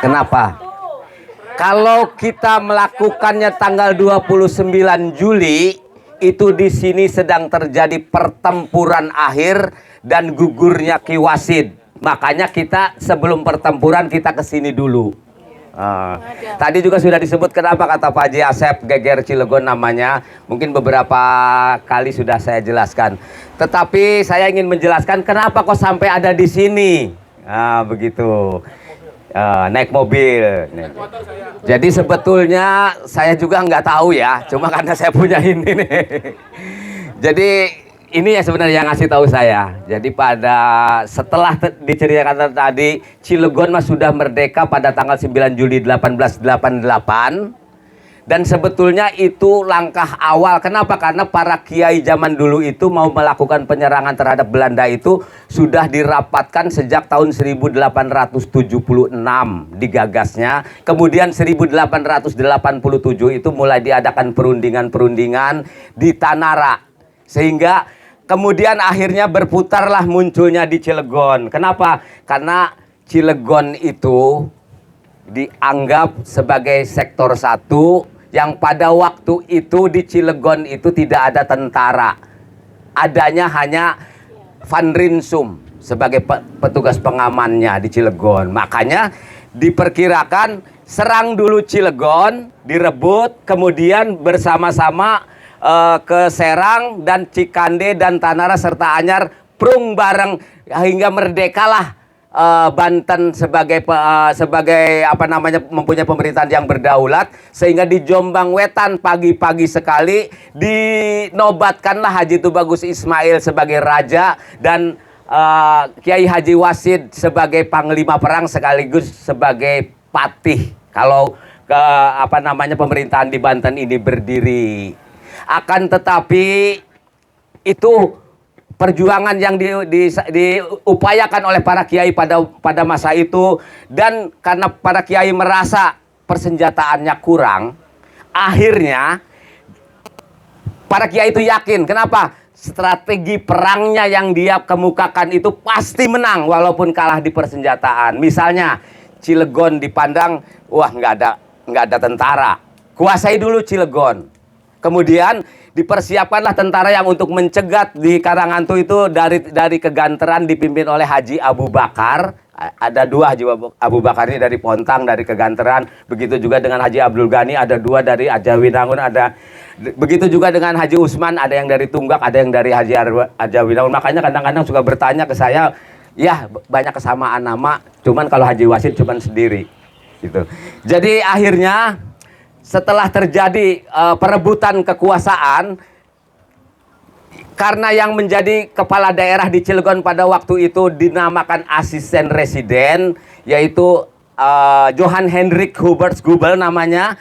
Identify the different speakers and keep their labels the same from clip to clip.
Speaker 1: Kenapa? Kalau kita melakukannya tanggal 29 Juli, itu di sini sedang terjadi pertempuran akhir dan gugurnya Ki Wasid. Makanya kita sebelum pertempuran kita ke sini dulu. Tadi juga sudah disebut kenapa kata Pak Haji Asep Geger Cilegon namanya. Mungkin beberapa kali sudah saya jelaskan. Tetapi saya ingin menjelaskan kenapa kok sampai ada di sini. Begitu. Naik mobil. Jadi sebetulnya saya juga nggak tahu ya. Cuma karena saya punya ini nih. Jadi ini ya sebenarnya yang ngasih tahu saya. Jadi setelah diceritakan tadi, Cilegon mas sudah merdeka pada tanggal 9 Juli 1888. Dan sebetulnya itu langkah awal. Kenapa? Karena para kiai zaman dulu itu mau melakukan penyerangan terhadap Belanda itu sudah dirapatkan sejak tahun 1876 digagasnya. Kemudian 1887 itu mulai diadakan perundingan-perundingan di Tanara. Sehingga kemudian akhirnya berputarlah munculnya di Cilegon. Kenapa? Karena Cilegon itu dianggap sebagai sektor 1 yang pada waktu itu di Cilegon itu tidak ada tentara. Adanya hanya Van Rinsum sebagai petugas pengamannya di Cilegon. Makanya diperkirakan serang dulu Cilegon, direbut, kemudian bersama-sama ke Serang dan Cikande dan Tanara serta Anyar prung bareng hingga merdekalah Banten sebagai apa namanya mempunyai pemerintahan yang berdaulat, sehingga di Jombang Wetan pagi-pagi sekali dinobatkanlah Haji Tubagus Ismail sebagai raja dan Kiai Haji Wasid sebagai panglima perang sekaligus sebagai patih kalau apa namanya pemerintahan di Banten ini berdiri. Akan tetapi itu perjuangan yang diupayakan oleh para kiai pada masa itu, dan karena para kiai merasa persenjataannya kurang, akhirnya para kiai itu yakin. Kenapa? Strategi perangnya yang dia kemukakan itu pasti menang walaupun kalah di persenjataan. Misalnya Cilegon dipandang, wah nggak ada tentara, kuasai dulu Cilegon. Kemudian dipersiapkanlah tentara yang untuk mencegat di Karangantu itu dari Keganteran dipimpin oleh Haji Abu Bakar. Ada dua Haji Abu Bakar ini dari Pontang, dari Keganteran. Begitu juga dengan Haji Abdul Ghani, ada dua dari Ajawinangun, ada begitu juga dengan Haji Usman, ada yang dari Tunggak, ada yang dari Haji Ajawinangun. Makanya kadang-kadang suka bertanya ke saya, ya banyak kesamaan nama, cuman kalau Haji Wasid cuman sendiri gitu. Jadi akhirnya setelah terjadi perebutan kekuasaan, karena yang menjadi kepala daerah di Cilegon pada waktu itu dinamakan asisten residen, yaitu Johann Hendrik Huberts Gubel namanya,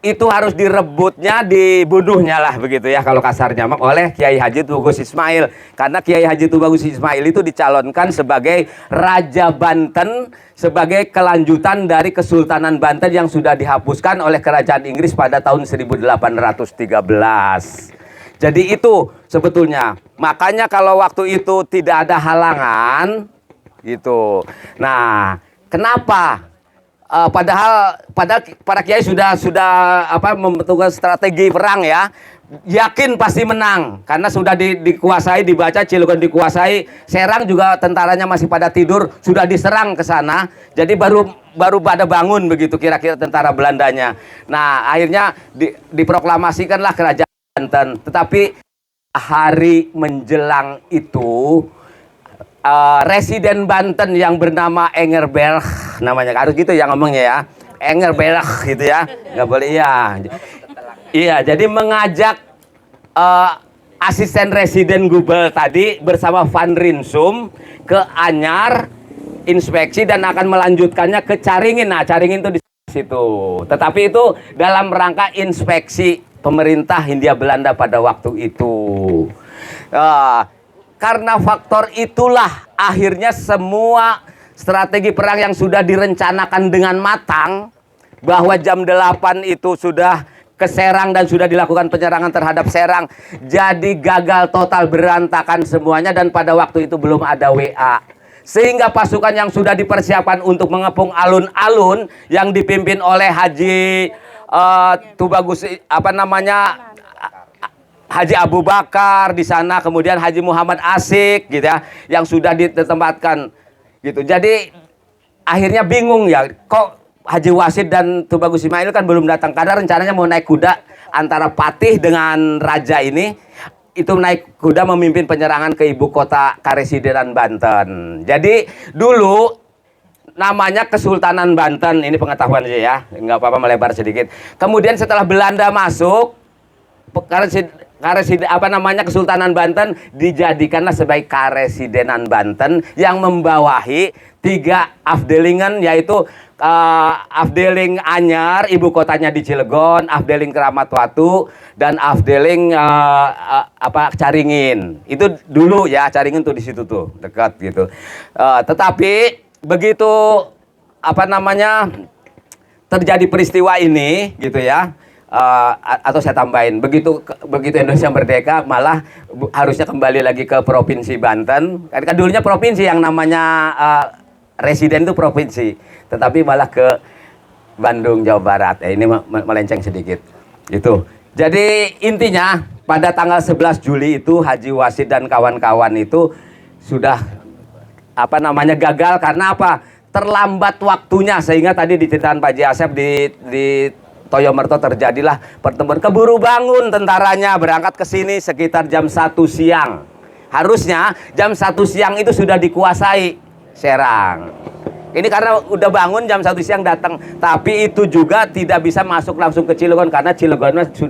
Speaker 1: itu harus direbutnya, dibunuhnya lah begitu ya kalau kasarnya oleh Kiai Haji Tubagus Ismail. Karena Kiai Haji Tubagus Ismail itu dicalonkan sebagai Raja Banten, sebagai kelanjutan dari Kesultanan Banten yang sudah dihapuskan oleh Kerajaan Inggris pada tahun 1813. Jadi itu sebetulnya. Makanya kalau waktu itu tidak ada halangan gitu. Nah, kenapa? Padahal para kiai sudah membentukkan strategi perang ya, yakin pasti menang karena sudah dikuasai, dibaca Cilegon dikuasai, Serang juga tentaranya masih pada tidur, sudah diserang ke sana, jadi baru pada bangun begitu kira-kira tentara Belandanya. Nah akhirnya diproklamasikanlah kerajaan Banten. Tetapi hari menjelang itu residen Banten yang bernama Engelberg namanya, harus gitu ya ngomongnya ya, Engelberg gitu ya, nggak boleh ya. Iya, jadi mengajak asisten residen Gubel tadi bersama Van Rinsum ke Anyar inspeksi dan akan melanjutkannya ke Caringin. Nah, Caringin itu di situ. Tetapi itu dalam rangka inspeksi pemerintah Hindia Belanda pada waktu itu. Karena faktor itulah akhirnya semua strategi perang yang sudah direncanakan dengan matang, bahwa jam 8 itu sudah ke Serang dan sudah dilakukan penyerangan terhadap Serang, jadi gagal total, berantakan semuanya. Dan pada waktu itu belum ada WA. Sehingga pasukan yang sudah dipersiapkan untuk mengepung alun-alun yang dipimpin oleh Haji Tubagus apa namanya Haji Abu Bakar di sana, kemudian Haji Muhammad Asik gitu ya, yang sudah ditempatkan gitu. Jadi akhirnya bingung ya, kok Haji Wasid dan Tubagus Ismail kan belum datang, karena rencananya mau naik kuda antara Patih dengan Raja ini, itu naik kuda memimpin penyerangan ke ibu kota Karesidenan Banten. Jadi dulu namanya Kesultanan Banten, ini pengetahuan aja ya, nggak apa-apa melebar sedikit. Kemudian setelah Belanda masuk, apa namanya Kesultanan Banten dijadikanlah sebagai Karesidenan Banten yang membawahi 3 afdelingen, yaitu Afdeling Anyar, ibu kotanya di Cilegon, Afdeling Keramat Watu, dan Afdeling Caringin. Itu dulu ya, Caringin tuh di situ tuh dekat gitu. Tetapi begitu apa namanya terjadi peristiwa ini gitu ya, atau saya tambahin, begitu Indonesia merdeka malah harusnya kembali lagi ke provinsi Banten. Kan dulunya provinsi yang namanya residen itu provinsi, tetapi malah ke Bandung, Jawa Barat. Ini melenceng sedikit gitu. Jadi intinya pada tanggal 11 Juli itu Haji Wasid dan kawan-kawan itu sudah apa namanya gagal karena apa? Terlambat waktunya, sehingga tadi diceritakan Pak Haji Asep di Toyomerto terjadilah pertemuan. Keburu bangun tentaranya, berangkat ke sini sekitar jam 1 siang. Harusnya jam 1 siang itu sudah dikuasai Serang. Ini karena udah bangun jam 1 siang datang, tapi itu juga tidak bisa masuk langsung ke Cilegon karena Cilegon sudah